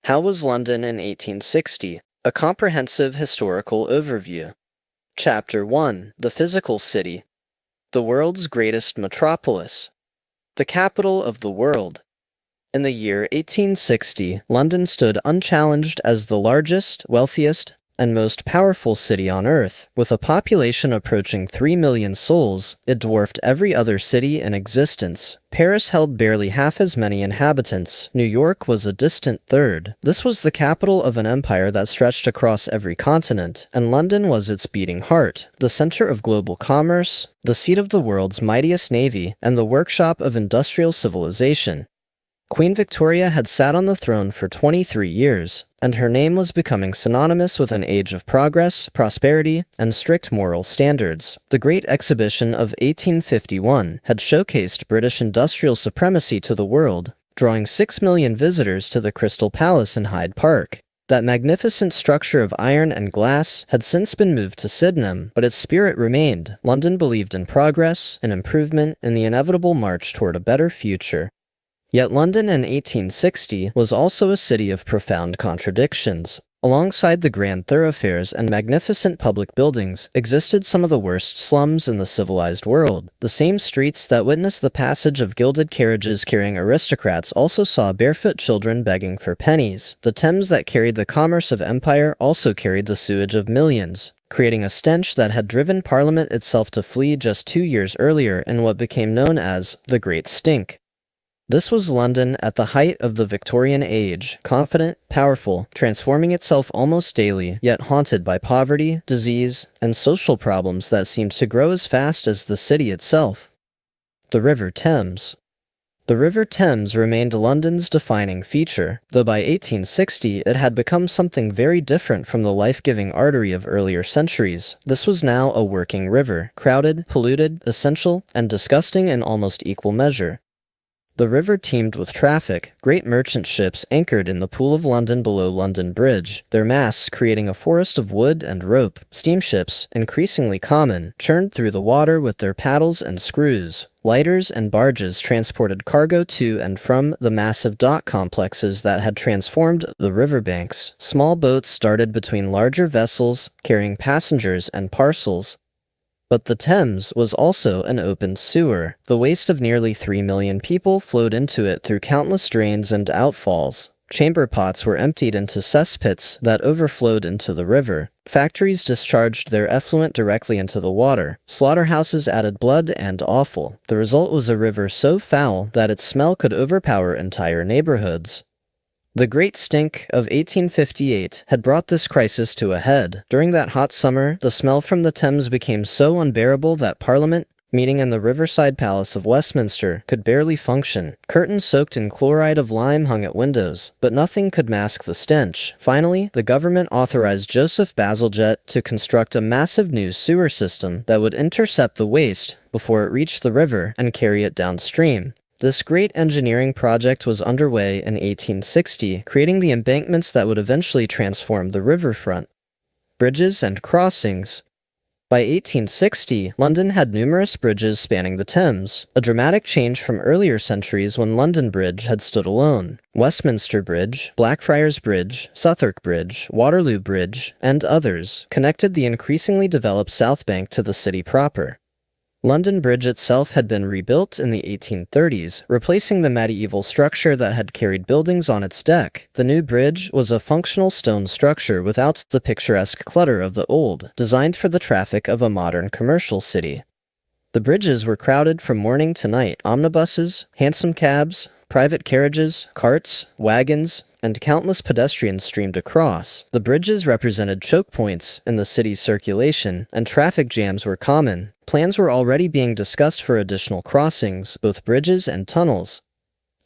How was London in 1860? A comprehensive historical overview. Chapter 1. The Physical City. The world's greatest metropolis. The capital of the world. In the year 1860, London stood unchallenged as the largest, wealthiest, and most powerful city on Earth. With a population approaching 3 million souls, it dwarfed every other city in existence. Paris held barely half as many inhabitants. New York was a distant third. This was the capital of an empire that stretched across every continent, and London was its beating heart, the center of global commerce, the seat of the world's mightiest navy, and the workshop of industrial civilization. Queen Victoria had sat on the throne for 23 years, and her name was becoming synonymous with an age of progress, prosperity, and strict moral standards. The Great Exhibition of 1851 had showcased British industrial supremacy to the world, drawing 6 million visitors to the Crystal Palace in Hyde Park. That magnificent structure of iron and glass had since been moved to Sydenham, but its spirit remained. London believed in progress, in improvement, in the inevitable march toward a better future. Yet London in 1860 was also a city of profound contradictions. Alongside the grand thoroughfares and magnificent public buildings existed some of the worst slums in the civilized world. The same streets that witnessed the passage of gilded carriages carrying aristocrats also saw barefoot children begging for pennies. The Thames that carried the commerce of empire also carried the sewage of millions, creating a stench that had driven Parliament itself to flee just 2 years earlier in what became known as the Great Stink. This was London at the height of the Victorian Age, confident, powerful, transforming itself almost daily, yet haunted by poverty, disease, and social problems that seemed to grow as fast as the city itself. The River Thames. The River Thames remained London's defining feature, though by 1860 it had become something very different from the life-giving artery of earlier centuries. This was now a working river, crowded, polluted, essential, and disgusting in almost equal measure. The river teemed with traffic, great merchant ships anchored in the Pool of London below London Bridge, their masts creating a forest of wood and rope. Steamships, increasingly common, churned through the water with their paddles and screws. Lighters and barges transported cargo to and from the massive dock complexes that had transformed the riverbanks. Small boats darted between larger vessels, carrying passengers and parcels. But the Thames was also an open sewer. The waste of nearly 3 million people flowed into it through countless drains and outfalls. Chamber pots were emptied into cesspits that overflowed into the river. Factories discharged their effluent directly into the water. Slaughterhouses added blood and offal. The result was a river so foul that its smell could overpower entire neighborhoods. The Great Stink of 1858 had brought this crisis to a head. During that hot summer, the smell from the Thames became so unbearable that Parliament, meeting in the Riverside Palace of Westminster, could barely function. Curtains soaked in chloride of lime hung at windows, but nothing could mask the stench. Finally, the government authorized Joseph Bazalgette to construct a massive new sewer system that would intercept the waste before it reached the river and carry it downstream. This great engineering project was underway in 1860, creating the embankments that would eventually transform the riverfront. Bridges and crossings. By 1860, London had numerous bridges spanning the Thames, a dramatic change from earlier centuries when London Bridge had stood alone. Westminster Bridge, Blackfriars Bridge, Southwark Bridge, Waterloo Bridge, and others connected the increasingly developed South Bank to the city proper. London Bridge itself had been rebuilt in the 1830s, replacing the medieval structure that had carried buildings on its deck. The new bridge was a functional stone structure without the picturesque clutter of the old, designed for the traffic of a modern commercial city. The bridges were crowded from morning to night. Omnibuses, hansom cabs, private carriages, carts, wagons, and countless pedestrians streamed across. The bridges represented choke points in the city's circulation, and traffic jams were common. Plans were already being discussed for additional crossings, both bridges and tunnels.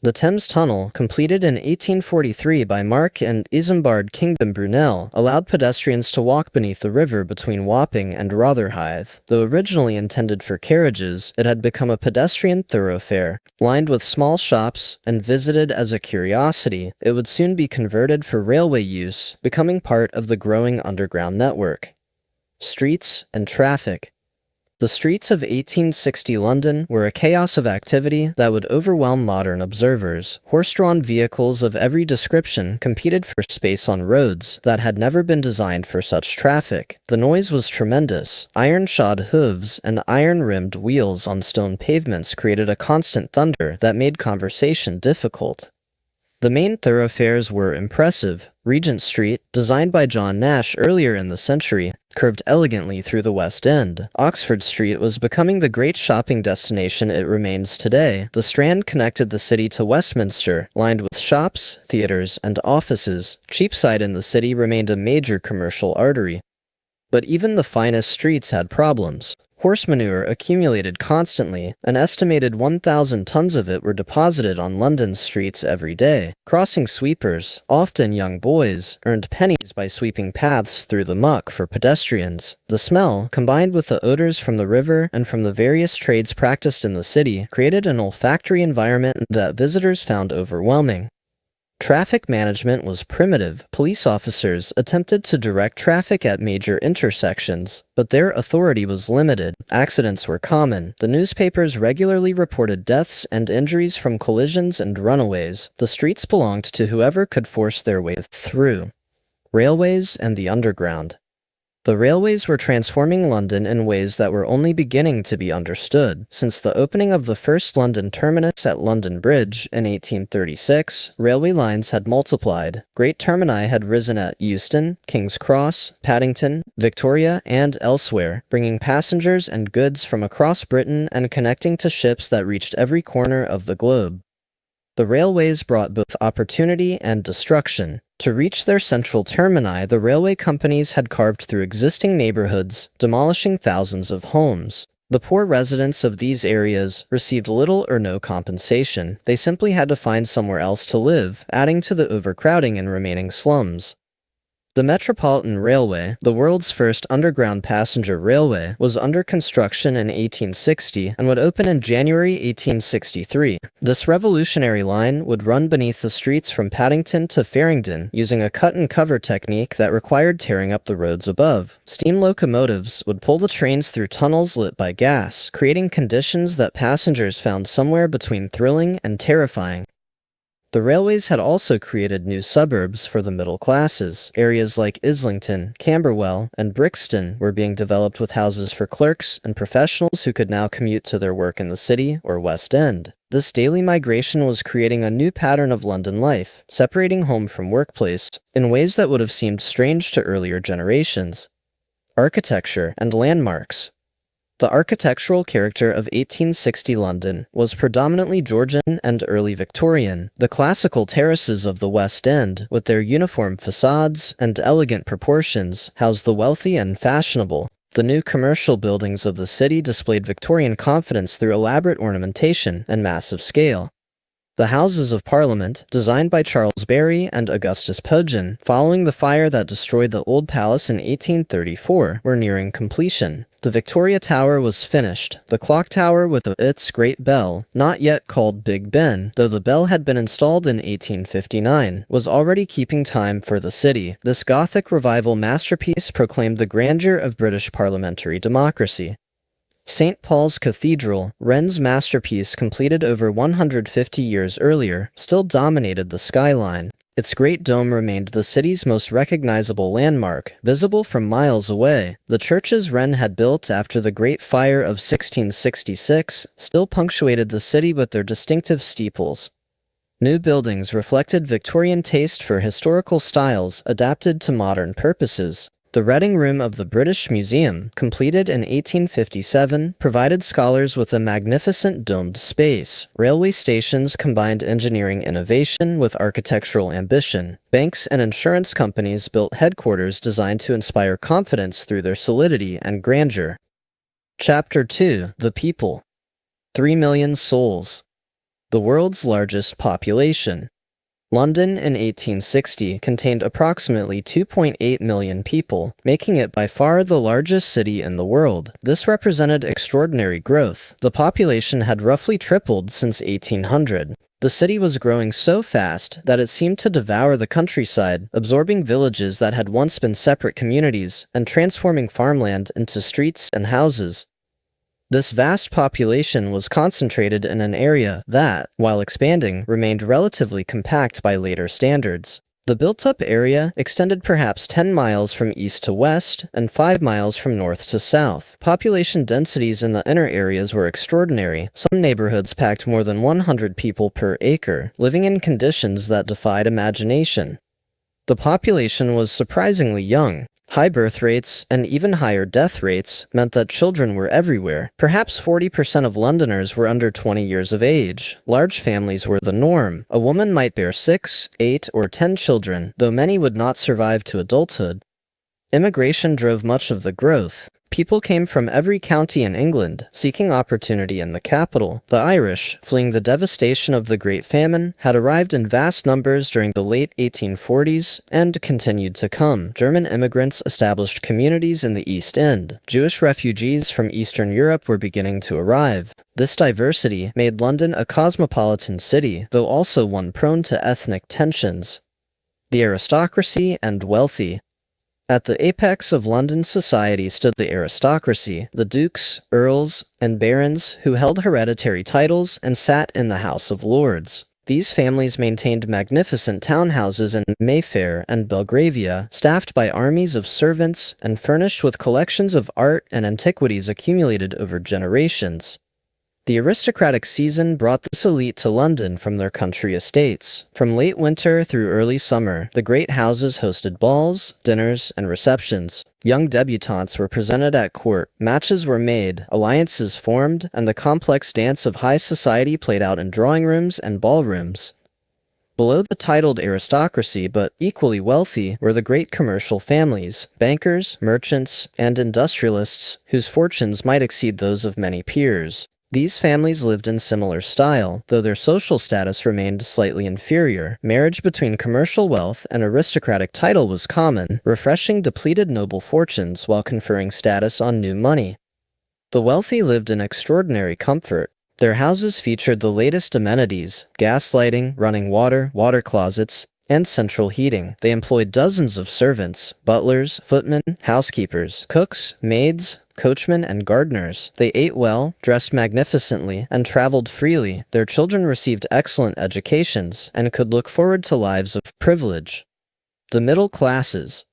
The Thames Tunnel, completed in 1843 by Mark and Isambard Kingdom Brunel, allowed pedestrians to walk beneath the river between Wapping and Rotherhithe. Though originally intended for carriages, it had become a pedestrian thoroughfare. Lined with small shops and visited as a curiosity, it would soon be converted for railway use, becoming part of the growing underground network. Streets and traffic. The streets of 1860 London were a chaos of activity that would overwhelm modern observers. Horse-drawn vehicles of every description competed for space on roads that had never been designed for such traffic. The noise was tremendous. Iron-shod hooves and iron-rimmed wheels on stone pavements created a constant thunder that made conversation difficult. The main thoroughfares were impressive. Regent Street, designed by John Nash earlier in the century, curved elegantly through the West End. Oxford Street was becoming the great shopping destination it remains today. The Strand connected the city to Westminster, lined with shops, theatres, and offices. Cheapside in the city remained a major commercial artery. But even the finest streets had problems. Horse manure accumulated constantly. An estimated 1,000 tons of it were deposited on London's streets every day. Crossing sweepers, often young boys, earned pennies by sweeping paths through the muck for pedestrians. The smell, combined with the odors from the river and from the various trades practiced in the city, created an olfactory environment that visitors found overwhelming. Traffic management was primitive. Police officers attempted to direct traffic at major intersections, but their authority was limited. Accidents were common. The newspapers regularly reported deaths and injuries from collisions and runaways. The streets belonged to whoever could force their way through. Railways and the Underground. The railways were transforming London in ways that were only beginning to be understood. Since the opening of the first London terminus at London Bridge in 1836, railway lines had multiplied. Great termini had risen at Euston, King's Cross, Paddington, Victoria, and elsewhere, bringing passengers and goods from across Britain and connecting to ships that reached every corner of the globe. The railways brought both opportunity and destruction. To reach their central termini, the railway companies had carved through existing neighborhoods, demolishing thousands of homes. The poor residents of these areas received little or no compensation. They simply had to find somewhere else to live, adding to the overcrowding in remaining slums. The Metropolitan Railway, the world's first underground passenger railway, was under construction in 1860 and would open in January 1863. This revolutionary line would run beneath the streets from Paddington to Farringdon using a cut-and-cover technique that required tearing up the roads above. Steam locomotives would pull the trains through tunnels lit by gas, creating conditions that passengers found somewhere between thrilling and terrifying. The railways had also created new suburbs for the middle classes. Areas like Islington, Camberwell, and Brixton were being developed with houses for clerks and professionals who could now commute to their work in the city or West End. This daily migration was creating a new pattern of London life, separating home from workplace, in ways that would have seemed strange to earlier generations. Architecture and landmarks. The architectural character of 1860 London was predominantly Georgian and early Victorian. The classical terraces of the West End, with their uniform facades and elegant proportions, housed the wealthy and fashionable. The new commercial buildings of the city displayed Victorian confidence through elaborate ornamentation and massive scale. The Houses of Parliament, designed by Charles Barry and Augustus Poggian, following the fire that destroyed the Old Palace in 1834, were nearing completion. The Victoria Tower was finished. The clock tower with its great bell, not yet called Big Ben, though the bell had been installed in 1859, was already keeping time for the city. This Gothic revival masterpiece proclaimed the grandeur of British parliamentary democracy. St. Paul's Cathedral, Wren's masterpiece completed over 150 years earlier, still dominated the skyline. Its great dome remained the city's most recognizable landmark, visible from miles away. The churches Wren had built after the Great Fire of 1666 still punctuated the city with their distinctive steeples. New buildings reflected Victorian taste for historical styles adapted to modern purposes. The Reading Room of the British Museum, completed in 1857, provided scholars with a magnificent domed space. Railway stations combined engineering innovation with architectural ambition. Banks and insurance companies built headquarters designed to inspire confidence through their solidity and grandeur. Chapter 2: The People. 3 million souls. The world's largest population. London in 1860 contained approximately 2.8 million people, making it by far the largest city in the world. This represented extraordinary growth. The population had roughly tripled since 1800. The city was growing so fast that it seemed to devour the countryside, absorbing villages that had once been separate communities and transforming farmland into streets and houses. This vast population was concentrated in an area that, while expanding, remained relatively compact by later standards. The built-up area extended perhaps 10 miles from east to west and 5 miles from north to south. Population densities in the inner areas were extraordinary. Some neighborhoods packed more than 100 people per acre, living in conditions that defied imagination. The population was surprisingly young. High birth rates and even higher death rates meant that children were everywhere. Perhaps 40% of Londoners were under 20 years of age. Large families were the norm. A woman might bear 6, 8, or 10 children, though many would not survive to adulthood. Immigration drove much of the growth. People came from every county in England, seeking opportunity in the capital. The Irish, fleeing the devastation of the Great Famine, had arrived in vast numbers during the late 1840s and continued to come. German immigrants established communities in the East End. Jewish refugees from Eastern Europe were beginning to arrive. This diversity made London a cosmopolitan city, though also one prone to ethnic tensions. The aristocracy and wealthy. At the apex of London society stood the aristocracy, the dukes, earls, and barons who held hereditary titles and sat in the House of Lords. These families maintained magnificent townhouses in Mayfair and Belgravia, staffed by armies of servants and furnished with collections of art and antiquities accumulated over generations. The aristocratic season brought this elite to London from their country estates. From late winter through early summer, the great houses hosted balls, dinners, and receptions. Young debutantes were presented at court, matches were made, alliances formed, and the complex dance of high society played out in drawing rooms and ballrooms. Below the titled aristocracy, but equally wealthy, were the great commercial families, bankers, merchants, and industrialists, whose fortunes might exceed those of many peers. These families lived in similar style, though their social status remained slightly inferior. Marriage between commercial wealth and aristocratic title was common, refreshing depleted noble fortunes while conferring status on new money. The wealthy lived in extraordinary comfort. Their houses featured the latest amenities: gas lighting, running water, water closets, and central heating. They employed dozens of servants, butlers, footmen, housekeepers, cooks, maids, coachmen, and gardeners. They ate well, dressed magnificently, and traveled freely. Their children received excellent educations and could look forward to lives of privilege. The middle classes.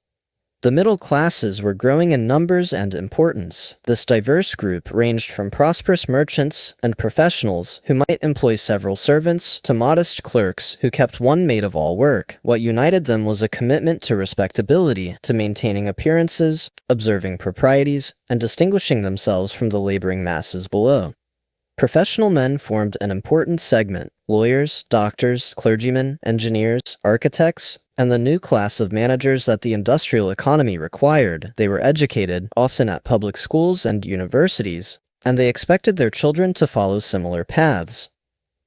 The middle classes were growing in numbers and importance. This diverse group ranged from prosperous merchants and professionals who might employ several servants to modest clerks who kept one maid of all work. What united them was a commitment to respectability, to maintaining appearances, observing proprieties, and distinguishing themselves from the laboring masses below. Professional men formed an important segment: lawyers, doctors, clergymen, engineers, architects, and the new class of managers that the industrial economy required. They were educated, often at public schools and universities, and they expected their children to follow similar paths.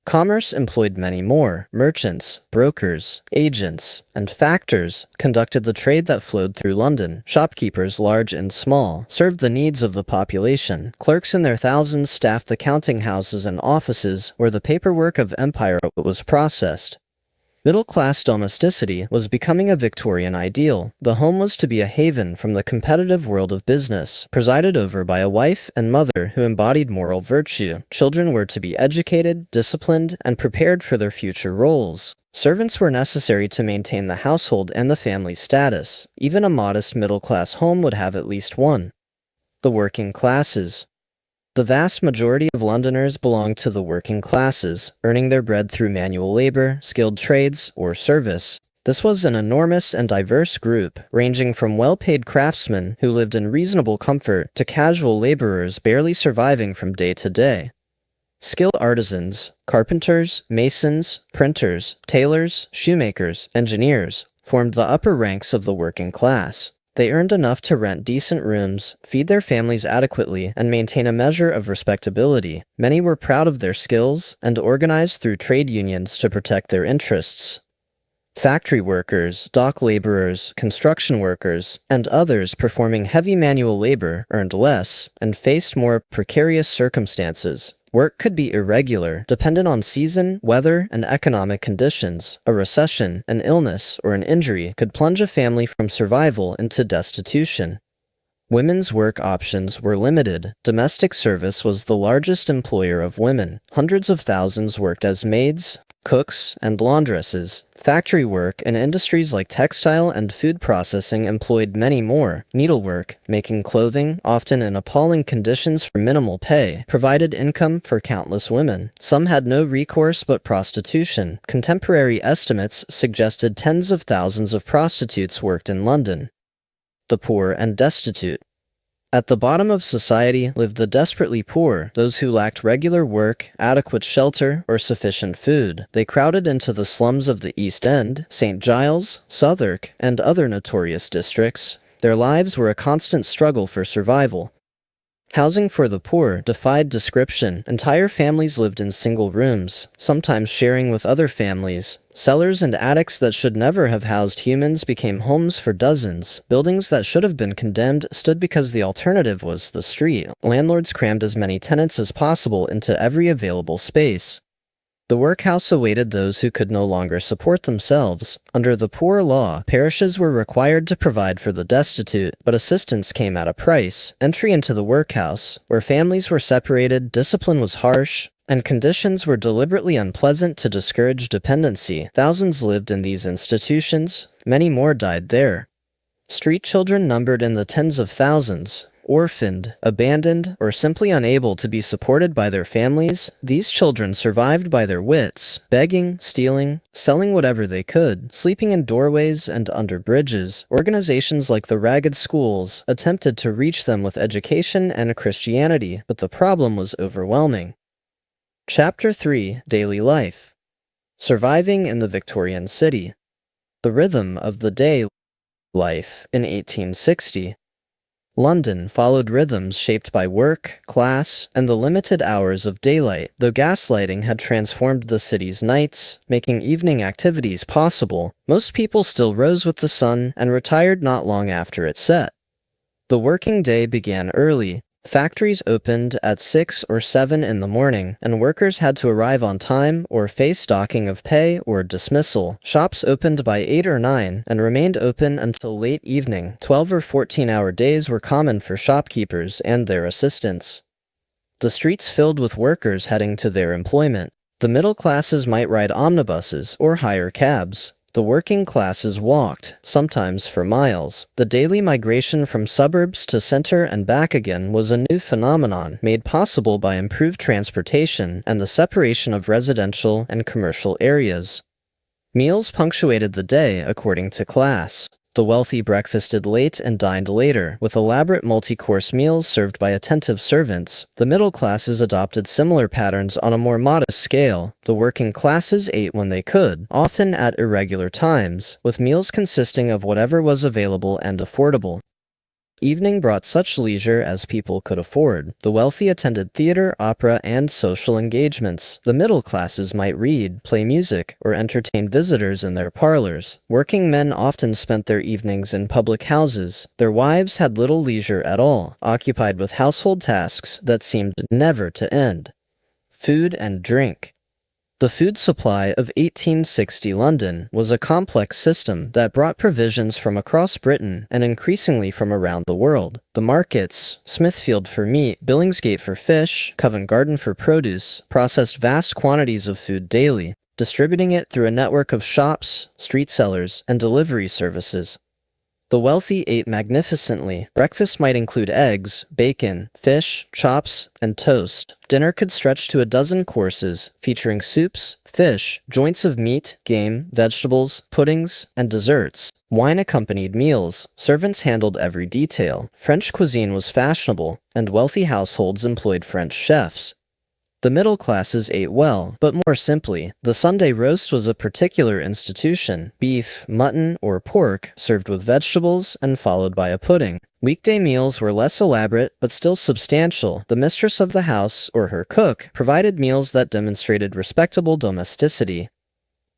Commerce employed many more. Merchants, brokers, agents, and factors conducted the trade that flowed through London. Shopkeepers, large and small, served the needs of the population. Clerks in their thousands staffed the counting houses and offices where the paperwork of empire was processed. Middle-class domesticity was becoming a Victorian ideal. The home was to be a haven from the competitive world of business, presided over by a wife and mother who embodied moral virtue. Children were to be educated, disciplined, and prepared for their future roles. Servants were necessary to maintain the household and the family status. Even a modest middle-class home would have at least one. The working classes. The vast majority of Londoners belonged to the working classes, earning their bread through manual labor, skilled trades, or service. This was an enormous and diverse group, ranging from well-paid craftsmen who lived in reasonable comfort to casual laborers barely surviving from day to day. Skilled artisans, carpenters, masons, printers, tailors, shoemakers, engineers, formed the upper ranks of the working class. They earned enough to rent decent rooms, feed their families adequately, and maintain a measure of respectability. Many were proud of their skills and organized through trade unions to protect their interests. Factory workers, dock laborers, construction workers, and others performing heavy manual labor earned less and faced more precarious circumstances. Work could be irregular, dependent on season, weather, and economic conditions. A recession, an illness, or an injury could plunge a family from survival into destitution. Women's work options were limited. Domestic service was the largest employer of women. Hundreds of thousands worked as maids, cooks, and laundresses. Factory work and industries like textile and food processing employed many more. Needlework, making clothing, often in appalling conditions for minimal pay, provided income for countless women. Some had no recourse but prostitution. Contemporary estimates suggested tens of thousands of prostitutes worked in London. The poor and destitute. At the bottom of society lived the desperately poor, those who lacked regular work, adequate shelter, or sufficient food. They crowded into the slums of the East End, St. Giles, Southwark, and other notorious districts. Their lives were a constant struggle for survival. Housing for the poor defied description. Entire families lived in single rooms, sometimes sharing with other families. Cellars and attics that should never have housed humans became homes for dozens. Buildings that should have been condemned stood because the alternative was the street. Landlords crammed as many tenants as possible into every available space. The workhouse awaited those who could no longer support themselves. Under the poor law, parishes were required to provide for the destitute, but assistance came at a price. Entry into the workhouse, where families were separated, discipline was harsh, and conditions were deliberately unpleasant to discourage dependency. Thousands lived in these institutions. Many more died there. Street children numbered in the tens of thousands. Orphaned, abandoned, or simply unable to be supported by their families, these children survived by their wits, begging, stealing, selling whatever they could, sleeping in doorways and under bridges. Organizations like the Ragged Schools attempted to reach them with education and Christianity, but the problem was overwhelming. Chapter 3: Daily Life. Surviving in the Victorian City. The rhythm of the day life in 1860. London followed rhythms shaped by work, class, and the limited hours of daylight, though gaslighting had transformed the city's nights, making evening activities possible. Most people still rose with the sun and retired not long after it set. The working day began early. Factories opened at 6 or 7 in the morning, and workers had to arrive on time or face docking of pay or dismissal. Shops opened by 8 or 9 and remained open until late evening. 12 or 14-hour days were common for shopkeepers and their assistants. The streets filled with workers heading to their employment. The middle classes might ride omnibuses or hire cabs. The working classes walked, sometimes for miles. The daily migration from suburbs to center and back again was a new phenomenon, made possible by improved transportation and the separation of residential and commercial areas. Meals punctuated the day according to class. The wealthy breakfasted late and dined later, with elaborate multi-course meals served by attentive servants. The middle classes adopted similar patterns on a more modest scale. The working classes ate when they could, often at irregular times, with meals consisting of whatever was available and affordable. Evening brought such leisure as people could afford. The wealthy attended theater, opera, and social engagements. The middle classes might read, play music, or entertain visitors in their parlors. Working men often spent their evenings in public houses. Their wives had little leisure at all, occupied with household tasks that seemed never to end. Food and drink. The food supply of 1860 London was a complex system that brought provisions from across Britain and increasingly from around the world. The markets, Smithfield for meat, Billingsgate for fish, Covent Garden for produce, processed vast quantities of food daily, distributing it through a network of shops, street sellers, and delivery services. The wealthy ate magnificently. Breakfast might include eggs, bacon, fish, chops, and toast. Dinner could stretch to a dozen courses, featuring soups, fish, joints of meat, game, vegetables, puddings, and desserts. Wine accompanied meals. Servants handled every detail. French cuisine was fashionable, and wealthy households employed French chefs. The middle classes ate well, but more simply. The Sunday roast was a particular institution. Beef, mutton, or pork, served with vegetables and followed by a pudding. Weekday meals were less elaborate, but still substantial. The mistress of the house, or her cook, provided meals that demonstrated respectable domesticity.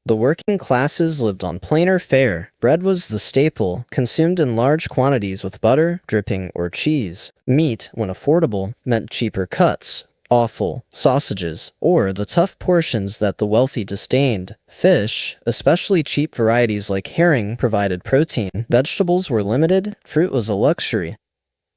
The working classes lived on plainer fare. Bread was the staple, consumed in large quantities with butter, dripping, or cheese. Meat, when affordable, meant cheaper cuts. Offal, sausages, or the tough portions that the wealthy disdained. Fish, especially cheap varieties like herring, provided protein. Vegetables were limited, fruit was a luxury.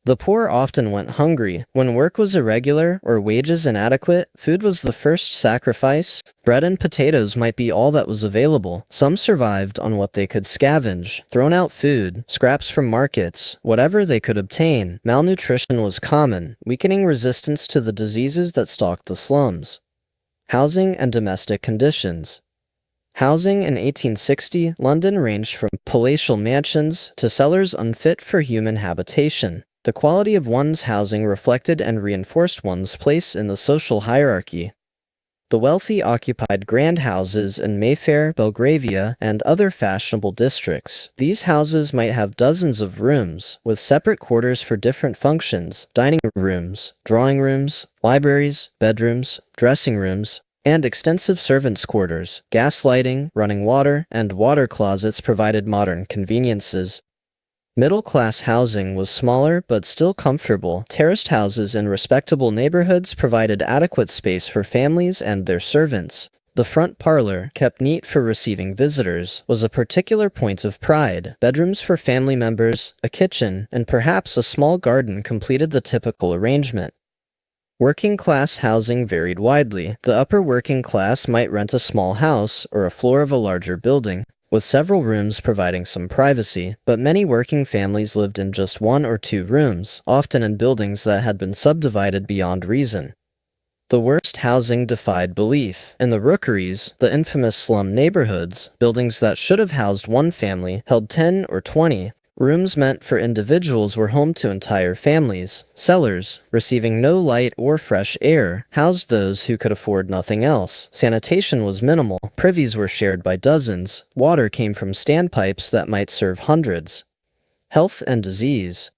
The poor often went hungry. When work was irregular or wages inadequate, food was the first sacrifice. Bread and potatoes might be all that was available. Some survived on what they could scavenge, thrown out food, scraps from markets, whatever they could obtain. Malnutrition was common, weakening resistance to the diseases that stalked the slums. Housing and domestic conditions. Housing in 1860, London ranged from palatial mansions to cellars unfit for human habitation. The quality of one's housing reflected and reinforced one's place in the social hierarchy. The wealthy occupied grand houses in Mayfair, Belgravia, and other fashionable districts. These houses might have dozens of rooms, with separate quarters for different functions: dining rooms, drawing rooms, libraries, bedrooms, dressing rooms, and extensive servants' quarters. Gas lighting, running water, and water closets provided modern conveniences. Middle-class housing was smaller but still comfortable. Terraced houses in respectable neighborhoods provided adequate space for families and their servants. The front parlor, kept neat for receiving visitors, was a particular point of pride. Bedrooms for family members, a kitchen, and perhaps a small garden completed the typical arrangement. Working-class housing varied widely. The upper working class might rent a small house or a floor of a larger building, with several rooms providing some privacy, but many working families lived in just 1 or 2 rooms, often in buildings that had been subdivided beyond reason. The worst housing defied belief. In the rookeries, the infamous slum neighborhoods, buildings that should have housed one family held 10 or 20. Rooms meant for individuals were home to entire families. Cellars, receiving no light or fresh air, housed those who could afford nothing else. Sanitation was minimal. Privies were shared by dozens. Water came from standpipes that might serve hundreds. Health and disease.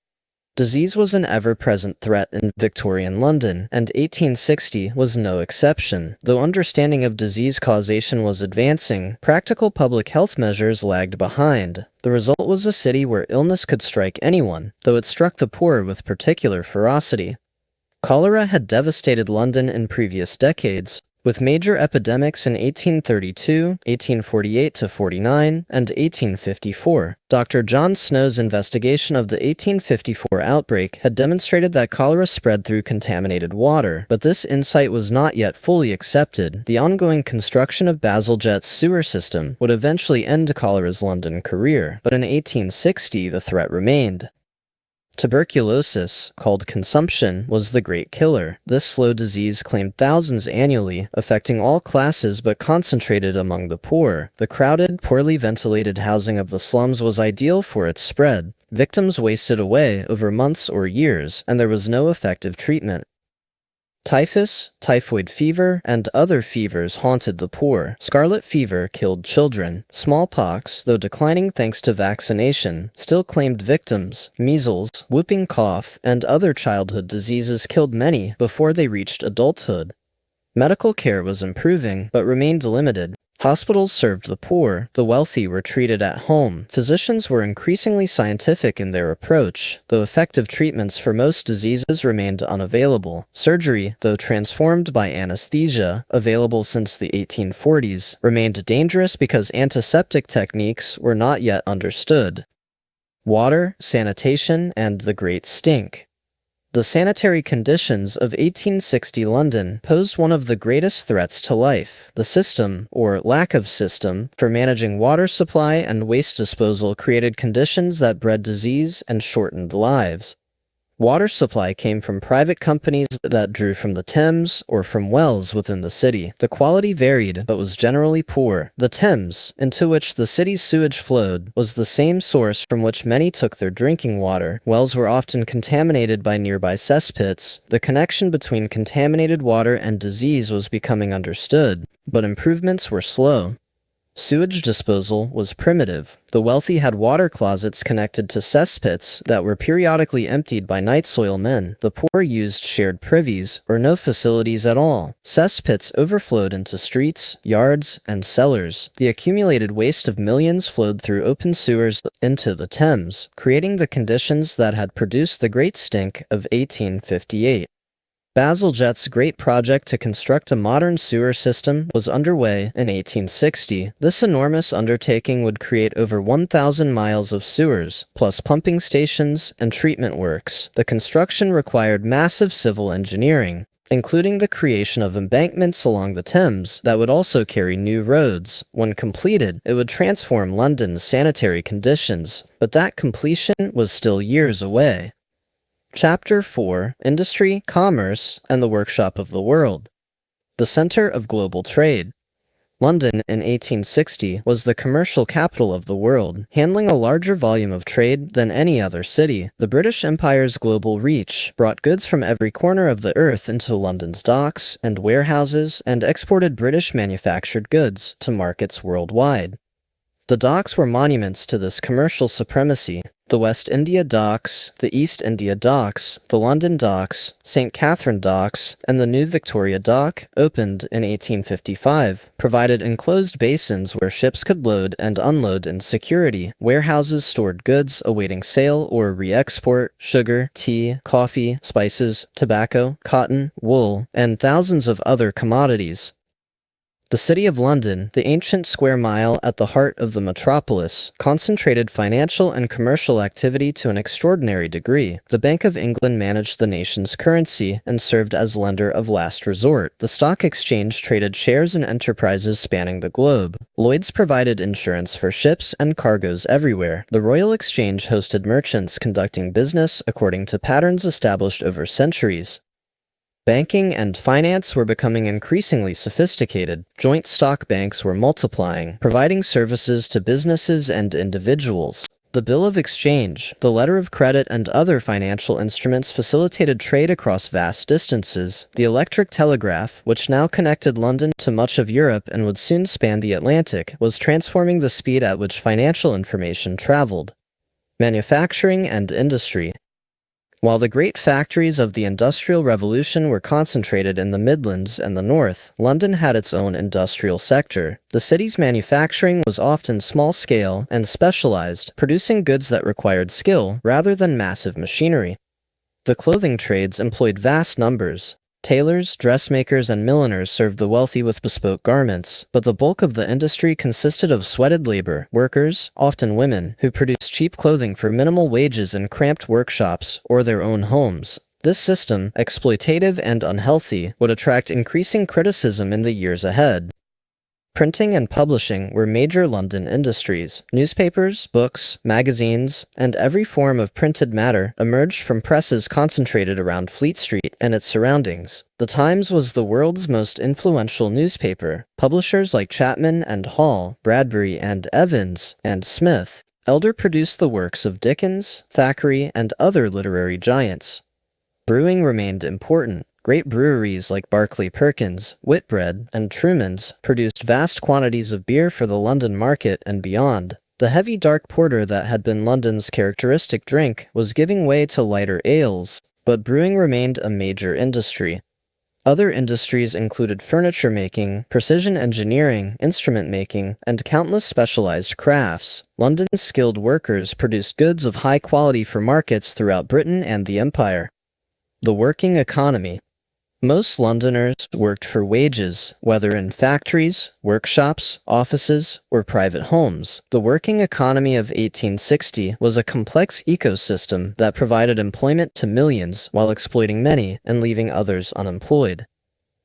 Disease was an ever-present threat in Victorian London, and 1860 was no exception. Though understanding of disease causation was advancing, practical public health measures lagged behind. The result was a city where illness could strike anyone, though it struck the poor with particular ferocity. Cholera had devastated London in previous decades, with major epidemics in 1832, 1848-49, and 1854. Dr. John Snow's investigation of the 1854 outbreak had demonstrated that cholera spread through contaminated water, but this insight was not yet fully accepted. The ongoing construction of Bazalgette's sewer system would eventually end cholera's London career, but in 1860 the threat remained. Tuberculosis, called consumption, was the great killer. This slow disease claimed thousands annually, affecting all classes but concentrated among the poor. The crowded, poorly ventilated housing of the slums was ideal for its spread. Victims wasted away over months or years, and there was no effective treatment. Typhus, typhoid fever, and other fevers haunted the poor. Scarlet fever killed children. Smallpox, though declining thanks to vaccination, still claimed victims. Measles, whooping cough, and other childhood diseases killed many before they reached adulthood. Medical care was improving, but remained limited. Hospitals served the poor, the wealthy were treated at home. Physicians were increasingly scientific in their approach, though effective treatments for most diseases remained unavailable. Surgery, though transformed by anesthesia, available since the 1840s, remained dangerous because antiseptic techniques were not yet understood. Water, sanitation, and the Great Stink. The sanitary conditions of 1860 London posed one of the greatest threats to life. The system, or lack of system, for managing water supply and waste disposal created conditions that bred disease and shortened lives. Water supply came from private companies that drew from the Thames or from wells within the city. The quality varied, but was generally poor. The Thames, into which the city's sewage flowed, was the same source from which many took their drinking water. Wells were often contaminated by nearby cesspits. The connection between contaminated water and disease was becoming understood, but improvements were slow. Sewage disposal was primitive. The wealthy had water closets connected to cesspits that were periodically emptied by night soil men. The poor used shared privies, or no facilities at all. Cesspits overflowed into streets, yards, and cellars. The accumulated waste of millions flowed through open sewers into the Thames, creating the conditions that had produced the Great Stink of 1858. Bazalgette's great project to construct a modern sewer system was underway in 1860. This enormous undertaking would create over 1,000 miles of sewers, plus pumping stations and treatment works. The construction required massive civil engineering, including the creation of embankments along the Thames that would also carry new roads. When completed, it would transform London's sanitary conditions, but that completion was still years away. Chapter 4: Industry, Commerce, and the Workshop of the World. The center of global trade. London in 1860 was the commercial capital of the world, handling a larger volume of trade than any other city. The British Empire's global reach brought goods from every corner of the earth into London's docks and warehouses and exported British manufactured goods to markets worldwide. The docks were monuments to this commercial supremacy. The West India Docks, the East India Docks, the London Docks, St. Catherine Docks, and the New Victoria Dock, opened in 1855, provided enclosed basins where ships could load and unload in security. Warehouses stored goods awaiting sale or re-export: sugar, tea, coffee, spices, tobacco, cotton, wool, and thousands of other commodities. The City of London, the ancient square mile at the heart of the metropolis, concentrated financial and commercial activity to an extraordinary degree. The Bank of England managed the nation's currency and served as lender of last resort. The stock exchange traded shares in enterprises spanning the globe. Lloyd's provided insurance for ships and cargoes everywhere. The Royal Exchange hosted merchants conducting business according to patterns established over centuries. Banking and finance were becoming increasingly sophisticated. Joint stock banks were multiplying, providing services to businesses and individuals. The Bill of Exchange, the letter of credit, and other financial instruments facilitated trade across vast distances. The electric telegraph, which now connected London to much of Europe and would soon span the Atlantic, was transforming the speed at which financial information traveled. Manufacturing and industry. While the great factories of the Industrial Revolution were concentrated in the Midlands and the North, London had its own industrial sector. The city's manufacturing was often small-scale and specialized, producing goods that required skill rather than massive machinery. The clothing trades employed vast numbers. Tailors, dressmakers, and milliners served the wealthy with bespoke garments, but the bulk of the industry consisted of sweated labor, workers, often women, who produced cheap clothing for minimal wages in cramped workshops or their own homes. This system, exploitative and unhealthy, would attract increasing criticism in the years ahead. Printing and publishing were major London industries. Newspapers, books, magazines, and every form of printed matter emerged from presses concentrated around Fleet Street and its surroundings. The Times was the world's most influential newspaper. Publishers like Chapman and Hall, Bradbury and Evans, and Smith, Elder produced the works of Dickens, Thackeray, and other literary giants. Brewing remained important. Great breweries like Barclay Perkins, Whitbread, and Truman's produced vast quantities of beer for the London market and beyond. The heavy dark porter that had been London's characteristic drink was giving way to lighter ales, but brewing remained a major industry. Other industries included furniture making, precision engineering, instrument making, and countless specialized crafts. London's skilled workers produced goods of high quality for markets throughout Britain and the Empire. The working economy. Most Londoners worked for wages, whether in factories, workshops, offices, or private homes. The working economy of 1860 was a complex ecosystem that provided employment to millions while exploiting many and leaving others unemployed.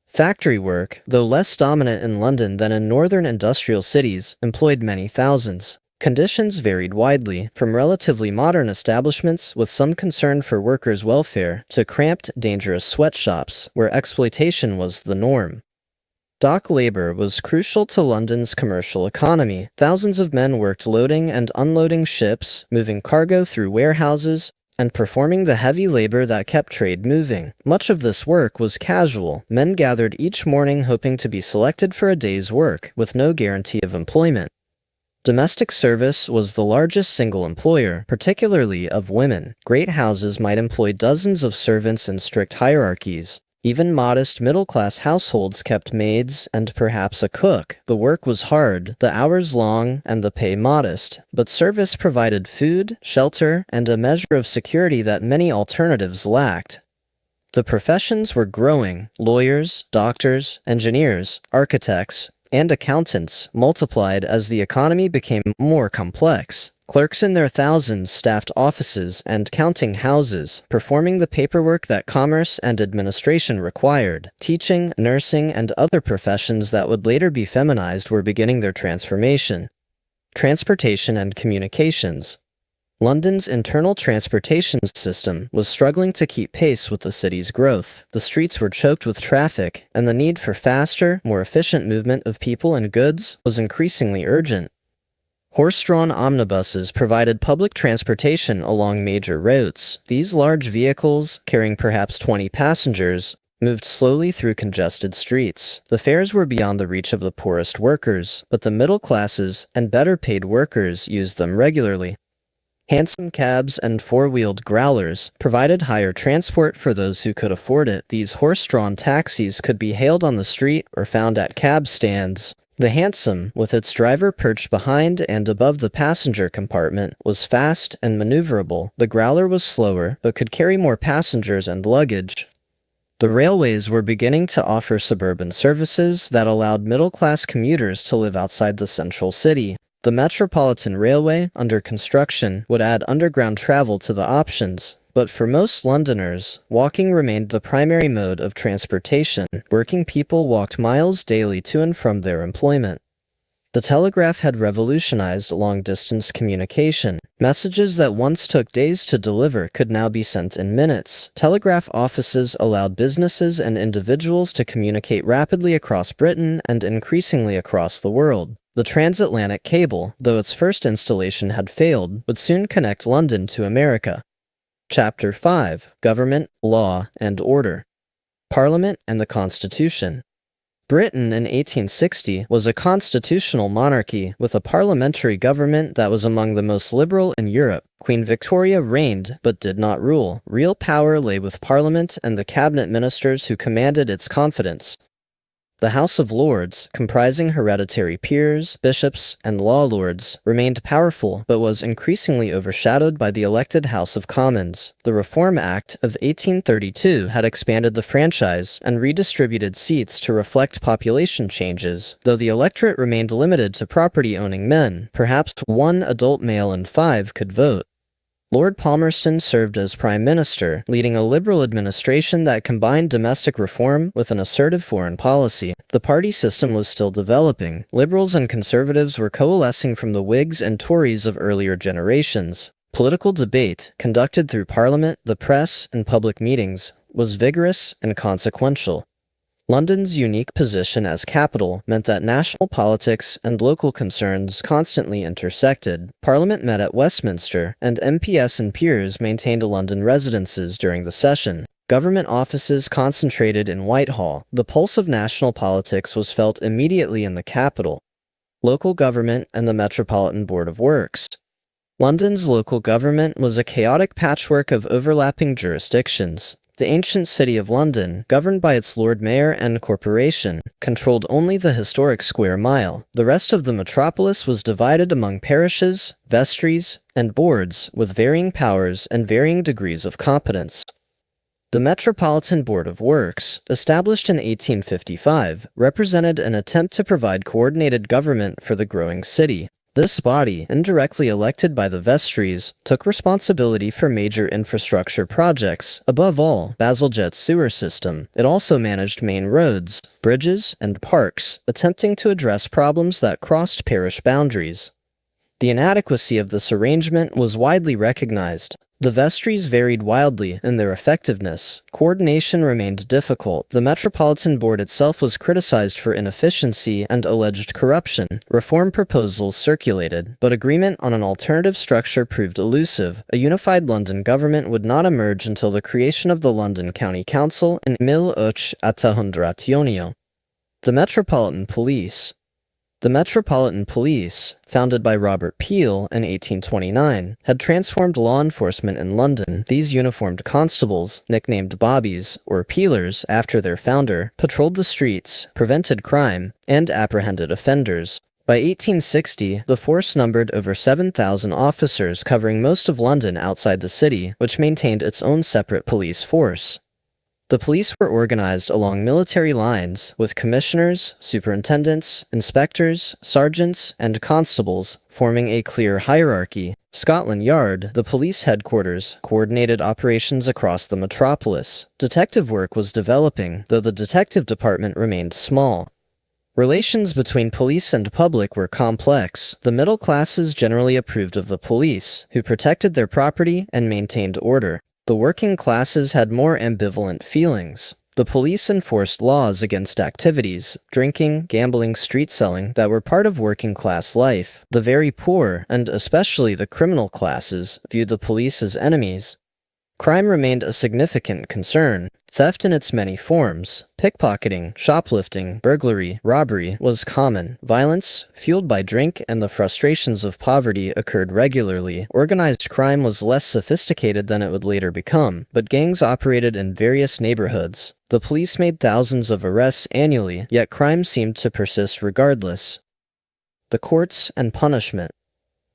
Factory work, though less dominant in London than in northern industrial cities, employed many thousands. Conditions varied widely, from relatively modern establishments with some concern for workers' welfare to cramped, dangerous sweatshops, where exploitation was the norm. Dock labor was crucial to London's commercial economy. Thousands of men worked loading and unloading ships, moving cargo through warehouses, and performing the heavy labor that kept trade moving. Much of this work was casual. Men gathered each morning hoping to be selected for a day's work, with no guarantee of employment. Domestic service was the largest single employer, particularly of women. Great houses might employ dozens of servants in strict hierarchies. Even modest middle-class households kept maids and perhaps a cook. The work was hard, the hours long, and the pay modest, but service provided food, shelter, and a measure of security that many alternatives lacked. The professions were growing. Lawyers, doctors, engineers, architects, and accountants multiplied as the economy became more complex. Clerks in their thousands staffed offices and counting houses, performing the paperwork that commerce and administration required. Teaching, nursing, and other professions that would later be feminized were beginning their transformation. Transportation and communications. London's internal transportation system was struggling to keep pace with the city's growth. The streets were choked with traffic, and the need for faster, more efficient movement of people and goods was increasingly urgent. Horse-drawn omnibuses provided public transportation along major routes. These large vehicles, carrying perhaps 20 passengers, moved slowly through congested streets. The fares were beyond the reach of the poorest workers, but the middle classes and better-paid workers used them regularly. Hansom cabs and four-wheeled growlers provided hire transport for those who could afford it. These horse-drawn taxis could be hailed on the street or found at cab stands. The hansom, with its driver perched behind and above the passenger compartment, was fast and maneuverable. The growler was slower, but could carry more passengers and luggage. The railways were beginning to offer suburban services that allowed middle-class commuters to live outside the central city. The Metropolitan Railway, under construction, would add underground travel to the options, but for most Londoners, walking remained the primary mode of transportation. Working people walked miles daily to and from their employment. The telegraph had revolutionized long-distance communication. Messages that once took days to deliver could now be sent in minutes. Telegraph offices allowed businesses and individuals to communicate rapidly across Britain and increasingly across the world. The transatlantic cable, though its first installation had failed, would soon connect London to America. Chapter 5. Government, Law, and Order. Parliament and the Constitution. Britain in 1860 was a constitutional monarchy with a parliamentary government that was among the most liberal in Europe. Queen Victoria reigned but did not rule. Real power lay with Parliament and the cabinet ministers who commanded its confidence. The House of Lords, comprising hereditary peers, bishops, and law lords, remained powerful but was increasingly overshadowed by the elected House of Commons. The Reform Act of 1832 had expanded the franchise and redistributed seats to reflect population changes, though the electorate remained limited to property-owning men. Perhaps one adult male in 5 could vote. Lord Palmerston served as Prime Minister, leading a liberal administration that combined domestic reform with an assertive foreign policy. The party system was still developing. Liberals and conservatives were coalescing from the Whigs and Tories of earlier generations. Political debate, conducted through Parliament, the press, and public meetings, was vigorous and consequential. London's unique position as capital meant that national politics and local concerns constantly intersected. Parliament met at Westminster, and MPs and peers maintained London residences during the session. Government offices concentrated in Whitehall. The pulse of national politics was felt immediately in the capital. Local government and the Metropolitan Board of Works. London's local government was a chaotic patchwork of overlapping jurisdictions. The ancient city of London, governed by its Lord Mayor and corporation, controlled only the historic square mile. The rest of the metropolis was divided among parishes, vestries, and boards with varying powers and varying degrees of competence. The Metropolitan Board of Works, established in 1855, represented an attempt to provide coordinated government for the growing city. This body, indirectly elected by the vestries, took responsibility for major infrastructure projects, above all, Bazalgette's sewer system. It also managed main roads, bridges, and parks, attempting to address problems that crossed parish boundaries. The inadequacy of this arrangement was widely recognized. The vestries varied wildly in their effectiveness. Coordination remained difficult. The Metropolitan Board itself was criticized for inefficiency and alleged corruption. Reform proposals circulated, but agreement on an alternative structure proved elusive. A unified London government would not emerge until the creation of the London County Council in 1888. The Metropolitan Police. The Metropolitan Police, founded by Robert Peel in 1829, had transformed law enforcement in London. These uniformed constables, nicknamed bobbies, or peelers after their founder, patrolled the streets, prevented crime, and apprehended offenders. By 1860, the force numbered over 7,000 officers covering most of London outside the city, which maintained its own separate police force. The police were organized along military lines, with commissioners, superintendents, inspectors, sergeants, and constables forming a clear hierarchy. Scotland Yard, the police headquarters, coordinated operations across the metropolis. Detective work was developing, though the detective department remained small. Relations between police and public were complex. The middle classes generally approved of the police, who protected their property and maintained order. The working classes had more ambivalent feelings. The police enforced laws against activities, drinking, gambling, street selling, that were part of working class life. The very poor, and especially the criminal classes, viewed the police as enemies. Crime remained a significant concern. Theft in its many forms, pickpocketing, shoplifting, burglary, robbery, was common. Violence, fueled by drink and the frustrations of poverty, occurred regularly. Organized crime was less sophisticated than it would later become, but gangs operated in various neighborhoods. The police made thousands of arrests annually, yet crime seemed to persist regardless. The courts and punishment.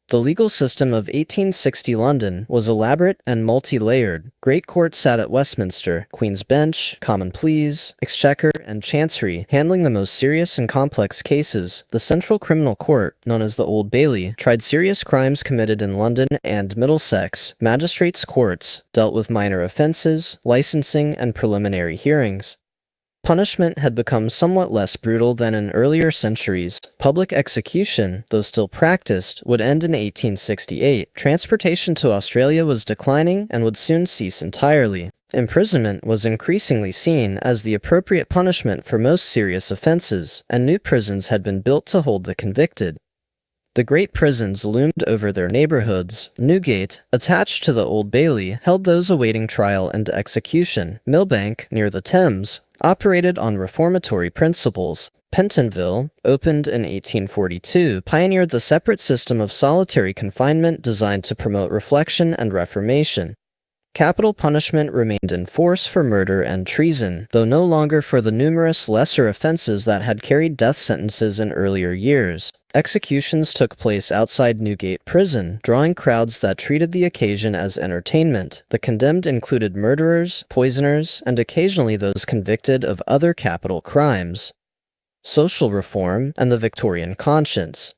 The legal system of 1860 London was elaborate and multi-layered. Great courts sat at Westminster, Queen's Bench, Common Pleas, Exchequer, and Chancery, handling the most serious and complex cases. The Central Criminal Court, known as the Old Bailey, tried serious crimes committed in London and Middlesex. Magistrates' courts dealt with minor offences, licensing, and preliminary hearings. Punishment had become somewhat less brutal than in earlier centuries. Public execution, though still practiced, would end in 1868. Transportation to Australia was declining and would soon cease entirely. Imprisonment was increasingly seen as the appropriate punishment for most serious offenses, and new prisons had been built to hold the convicted. The great prisons loomed over their neighborhoods. Newgate, attached to the Old Bailey, held those awaiting trial and execution. Millbank, near the Thames, operated on reformatory principles. Pentonville, opened in 1842, pioneered the separate system of solitary confinement designed to promote reflection and reformation. Capital punishment remained in force for murder and treason, though no longer for the numerous lesser offenses that had carried death sentences in earlier years. Executions took place outside Newgate Prison, drawing crowds that treated the occasion as entertainment. The condemned included murderers, poisoners, and occasionally those convicted of other capital crimes. Social reform and the Victorian conscience.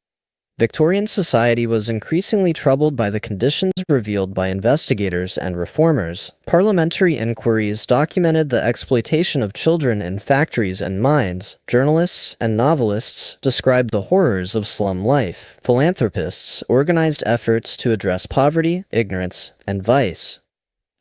Victorian society was increasingly troubled by the conditions revealed by investigators and reformers. Parliamentary inquiries documented the exploitation of children in factories and mines. Journalists and novelists described the horrors of slum life. Philanthropists organized efforts to address poverty, ignorance, and vice.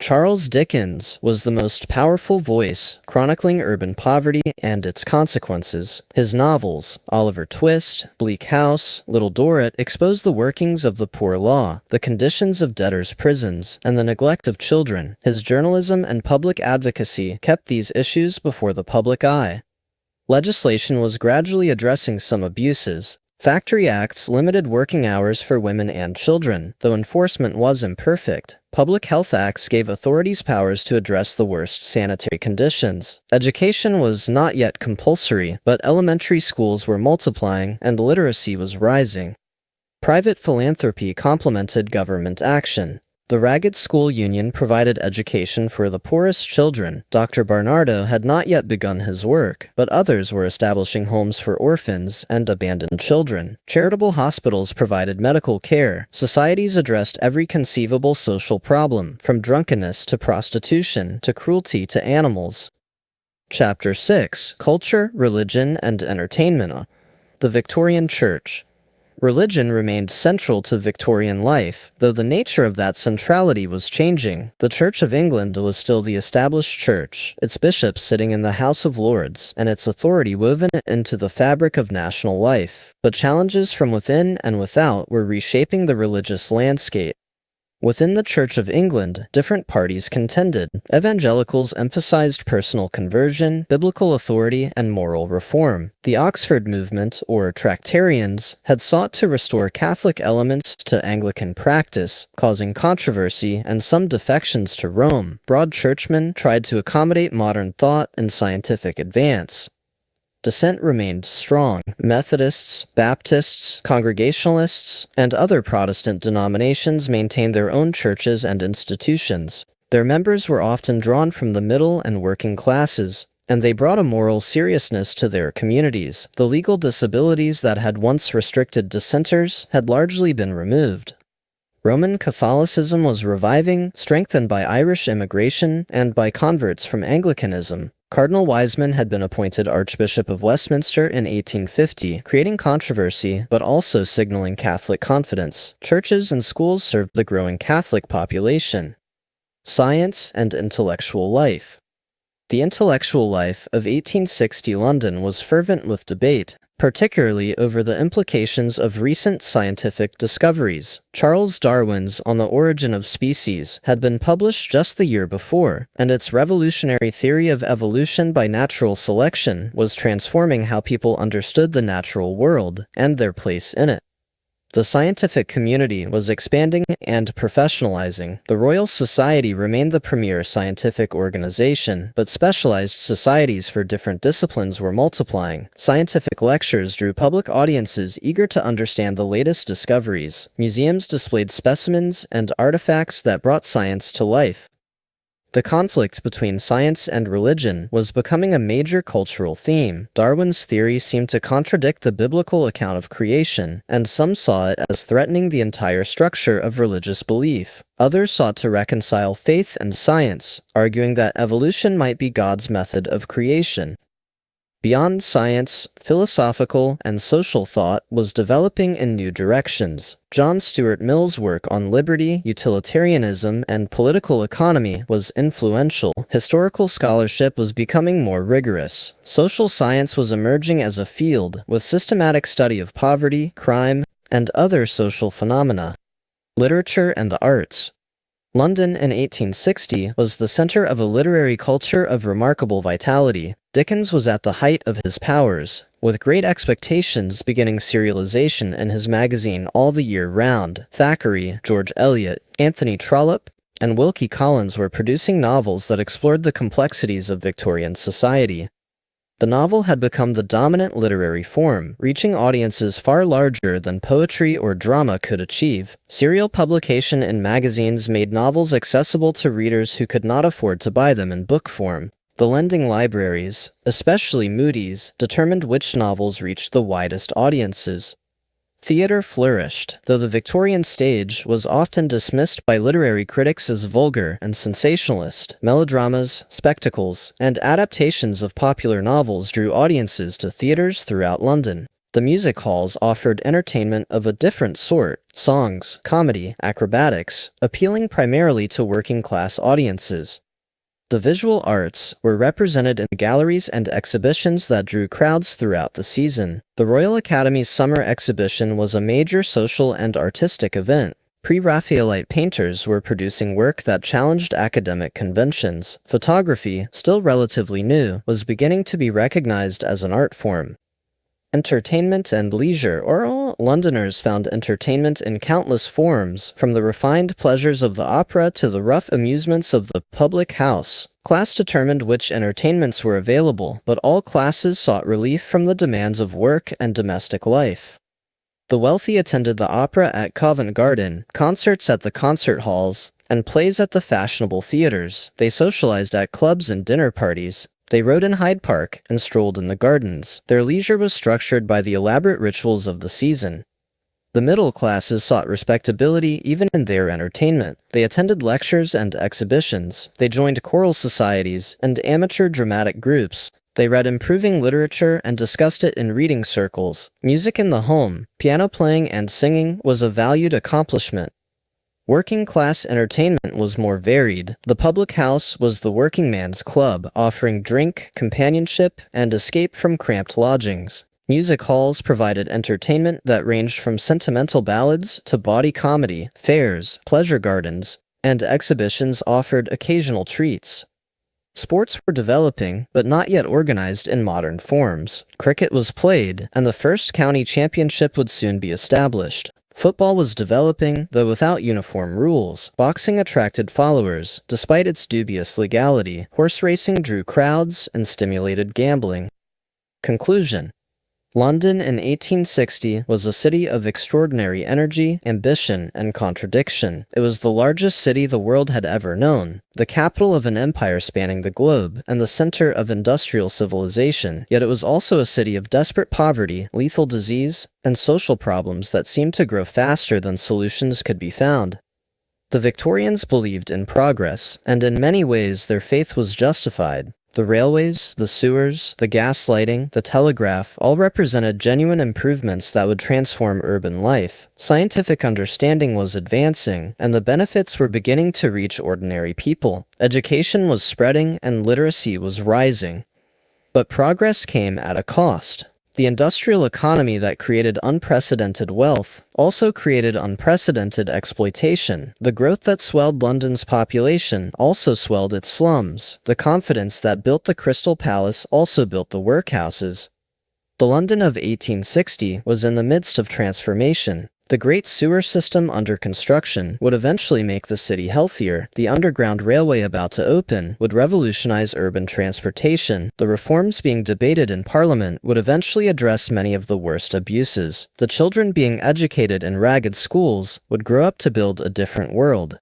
Charles Dickens was the most powerful voice, chronicling urban poverty and its consequences. His novels, Oliver Twist, Bleak House, Little Dorrit, exposed the workings of the poor law, the conditions of debtors' prisons, and the neglect of children. His journalism and public advocacy kept these issues before the public eye. Legislation was gradually addressing some abuses. Factory acts limited working hours for women and children, though enforcement was imperfect. Public health acts gave authorities powers to address the worst sanitary conditions. Education was not yet compulsory, but elementary schools were multiplying and literacy was rising. Private philanthropy complemented government action. The Ragged School Union provided education for the poorest children. Dr. Barnardo had not yet begun his work, but others were establishing homes for orphans and abandoned children. Charitable hospitals provided medical care. Societies addressed every conceivable social problem, from drunkenness to prostitution to cruelty to animals. Chapter 6: Culture, Religion, and Entertainment. The Victorian Church. Religion remained central to Victorian life, though the nature of that centrality was changing. The Church of England was still the established church, its bishops sitting in the House of Lords, and its authority woven into the fabric of national life. But challenges from within and without were reshaping the religious landscape. Within the Church of England, different parties contended. Evangelicals emphasized personal conversion, biblical authority, and moral reform. The Oxford movement, or Tractarians, had sought to restore Catholic elements to Anglican practice, causing controversy and some defections to Rome. Broad churchmen tried to accommodate modern thought and scientific advance. Dissent remained strong. Methodists, Baptists, Congregationalists, and other Protestant denominations maintained their own churches and institutions. Their members were often drawn from the middle and working classes, and they brought a moral seriousness to their communities. The legal disabilities that had once restricted dissenters had largely been removed. Roman Catholicism was reviving, strengthened by Irish immigration and by converts from Anglicanism. Cardinal Wiseman had been appointed Archbishop of Westminster in 1850, creating controversy but also signaling Catholic confidence. Churches and schools served the growing Catholic population. Science and intellectual life. The intellectual life of 1860 London was fervent with debate, particularly over the implications of recent scientific discoveries. Charles Darwin's On the Origin of Species had been published just the year before, and its revolutionary theory of evolution by natural selection was transforming how people understood the natural world and their place in it. The scientific community was expanding and professionalizing. The Royal Society remained the premier scientific organization, but specialized societies for different disciplines were multiplying. Scientific lectures drew public audiences eager to understand the latest discoveries. Museums displayed specimens and artifacts that brought science to life. The conflict between science and religion was becoming a major cultural theme. Darwin's theory seemed to contradict the biblical account of creation, and some saw it as threatening the entire structure of religious belief. Others sought to reconcile faith and science, arguing that evolution might be God's method of creation. Beyond science, philosophical and social thought was developing in new directions. John Stuart Mill's work on liberty, utilitarianism, and political economy was influential. Historical scholarship was becoming more rigorous. Social science was emerging as a field, with systematic study of poverty, crime, and other social phenomena. Literature and the arts. London in 1860 was the center of a literary culture of remarkable vitality. Dickens was at the height of his powers, with Great Expectations beginning serialization in his magazine all the year round. Thackeray, George Eliot, Anthony Trollope, and Wilkie Collins were producing novels that explored the complexities of Victorian society. The novel had become the dominant literary form, reaching audiences far larger than poetry or drama could achieve. Serial publication in magazines made novels accessible to readers who could not afford to buy them in book form. The lending libraries, especially Moody's, determined which novels reached the widest audiences. Theater flourished, though the Victorian stage was often dismissed by literary critics as vulgar and sensationalist. Melodramas, spectacles, and adaptations of popular novels drew audiences to theaters throughout London. The music halls offered entertainment of a different sort: songs, comedy, acrobatics, appealing primarily to working-class audiences. The visual arts were represented in galleries and exhibitions that drew crowds throughout the season. The Royal Academy's summer exhibition was a major social and artistic event. Pre-Raphaelite painters were producing work that challenged academic conventions. Photography, still relatively new, was beginning to be recognized as an art form. Entertainment and leisure. Londoners found entertainment in countless forms, from the refined pleasures of the opera to the rough amusements of the public house. Class determined which entertainments were available, but all classes sought relief from the demands of work and domestic life. The wealthy attended the opera at Covent Garden, concerts at the concert halls, and plays at the fashionable theaters. They socialized at clubs and dinner parties. They rode in Hyde Park and strolled in the gardens. Their leisure was structured by the elaborate rituals of the season. The middle classes sought respectability even in their entertainment. They attended lectures and exhibitions. They joined choral societies and amateur dramatic groups. They read improving literature and discussed it in reading circles. Music in the home, piano playing and singing, was a valued accomplishment. Working-class entertainment was more varied. The public house was the working man's club, offering drink, companionship, and escape from cramped lodgings. Music halls provided entertainment that ranged from sentimental ballads to bawdy comedy. Fairs, pleasure gardens, and exhibitions offered occasional treats. Sports were developing, but not yet organized in modern forms. Cricket was played, and the first county championship would soon be established. Football was developing, though without uniform rules. Boxing attracted followers, despite its dubious legality. Horse racing drew crowds and stimulated gambling. Conclusion. London in 1860 was a city of extraordinary energy, ambition, and contradiction. It was the largest city the world had ever known, the capital of an empire spanning the globe, and the center of industrial civilization, yet it was also a city of desperate poverty, lethal disease, and social problems that seemed to grow faster than solutions could be found. The Victorians believed in progress, and in many ways their faith was justified. The railways, the sewers, the gas lighting, the telegraph all represented genuine improvements that would transform urban life. Scientific understanding was advancing, and the benefits were beginning to reach ordinary people. Education was spreading, and literacy was rising. But progress came at a cost. The industrial economy that created unprecedented wealth also created unprecedented exploitation. The growth that swelled London's population also swelled its slums. The confidence that built the Crystal Palace also built the workhouses. The London of 1860 was in the midst of transformation. The great sewer system under construction would eventually make the city healthier. The underground railway about to open would revolutionize urban transportation. The reforms being debated in Parliament would eventually address many of the worst abuses. The children being educated in ragged schools would grow up to build a different world.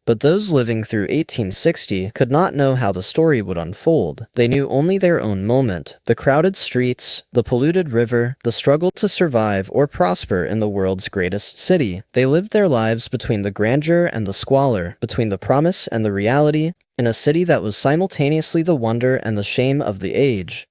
But those living through 1860 could not know how the story would unfold. They knew only their own moment, the crowded streets, the polluted river, the struggle to survive or prosper in the world's greatest city. They lived their lives between the grandeur and the squalor, between the promise and the reality, in a city that was simultaneously the wonder and the shame of the age.